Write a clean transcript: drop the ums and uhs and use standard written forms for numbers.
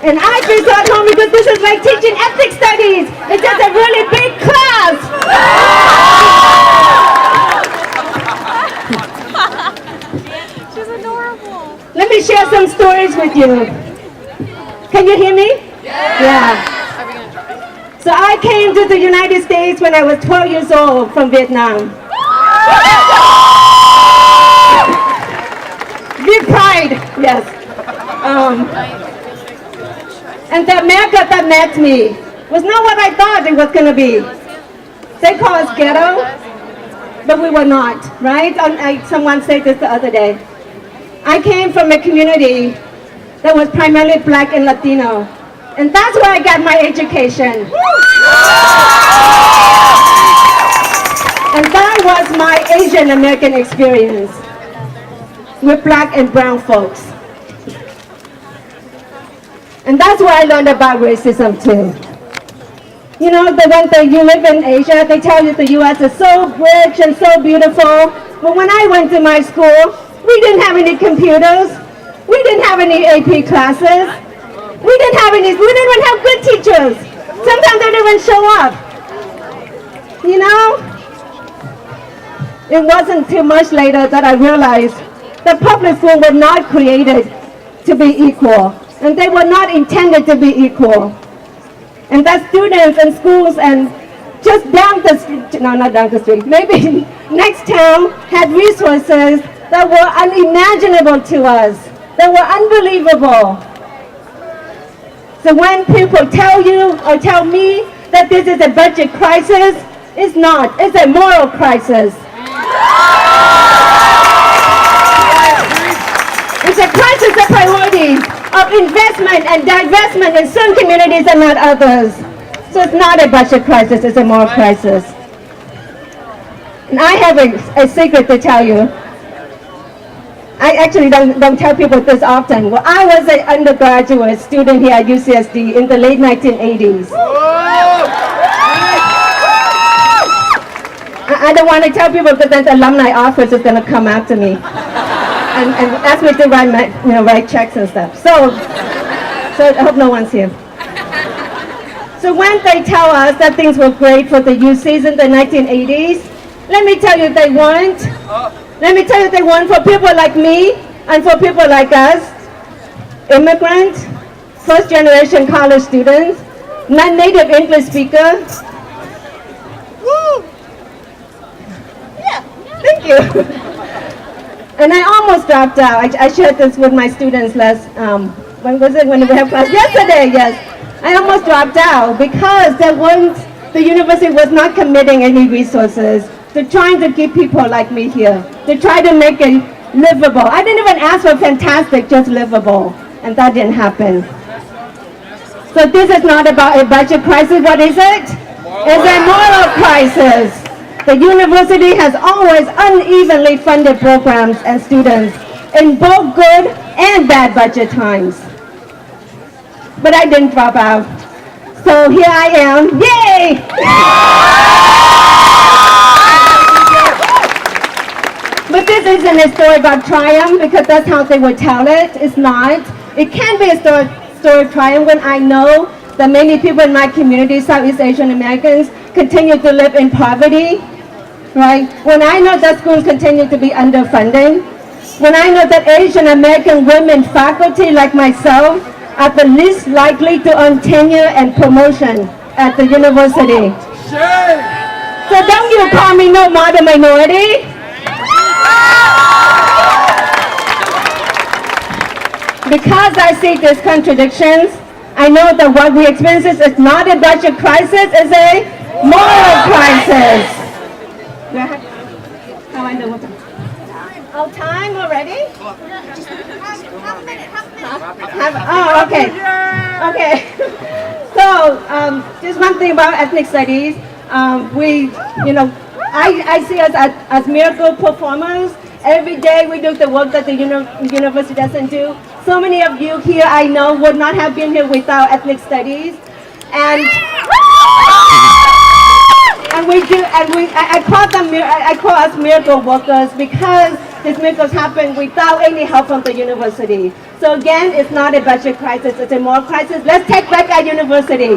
And I feel so at home because this is like teaching ethnic studies. It's just a really big class. She's adorable. Let me share some stories with you. Can you hear me? Yeah. So I came to the United States when I was 12 years old from Vietnam. Give pride, yes. And the America that met me was not what I thought it was going to be. They call us ghetto, but we were not, right? Someone said this the other day. I came from a community that was primarily Black and Latino. And that's where I got my education. And that was my Asian American experience with Black and brown folks. And that's where I learned about racism too. You know, when you live in Asia, they tell you the US is so rich and so beautiful. But when I went to my school, we didn't have any computers. We didn't have any AP classes. We didn't even have good teachers. Sometimes they didn't even show up. You know? It wasn't too much later that I realized that public schools were not created to be equal. And they were not intended to be equal. And that students and schools and just down the street, no, not down the street, maybe next town had resources that were unimaginable to us, that were unbelievable. So when people tell you or tell me that this is a budget crisis, it's not. It's a moral crisis. It's a crisis of priorities, of investment and divestment in some communities and not others. So it's not a budget crisis, it's a moral crisis. And I have a secret to tell you. I actually don't tell people this often. Well, I was an undergraduate student here at UCSD in the late 1980s. I don't want to tell people because then the alumni office is going to come after me and ask me to write checks and stuff. So I hope no one's here. So when they tell us that things were great for the UCs in the 1980s, let me tell you they weren't. Let me tell you they weren't for people like me and for people like us, immigrants, first-generation college students, non-native English speakers. Woo! Yeah, thank you. And I almost dropped out. I shared this with my students when we have class? Yesterday, yes. I almost dropped out because the university was not committing any resources to trying to keep people like me here, to try to make it livable. I didn't even ask for fantastic, just livable, and that didn't happen. So this is not about a budget crisis. What is it? It's a moral crisis. The university has always unevenly funded programs and students in both good and bad budget times. But I didn't drop out. So here I am. Yay! But this isn't a story about triumph because that's how they would tell it. It's not. It can be a story of triumph when I know that many people in my community, Southeast Asian Americans, continue to live in poverty, right? When I know that schools continue to be underfunded, when I know that Asian American women faculty like myself are the least likely to earn tenure and promotion at the university. So don't you call me no model minority. Because I see these contradictions, I know that what we experience is not a budget crisis, it's a moral crisis. How I know what time? Oh, time already? Half a minute. Oh, okay. Okay. So, just one thing about ethnic studies. I see us as miracle performers. Every day we do the work that the university doesn't do. So many of you here I know would not have been here without ethnic studies. And I call us miracle workers because these miracles happen without any help from the university. So again, it's not a budget crisis, it's a moral crisis. Let's take back our university.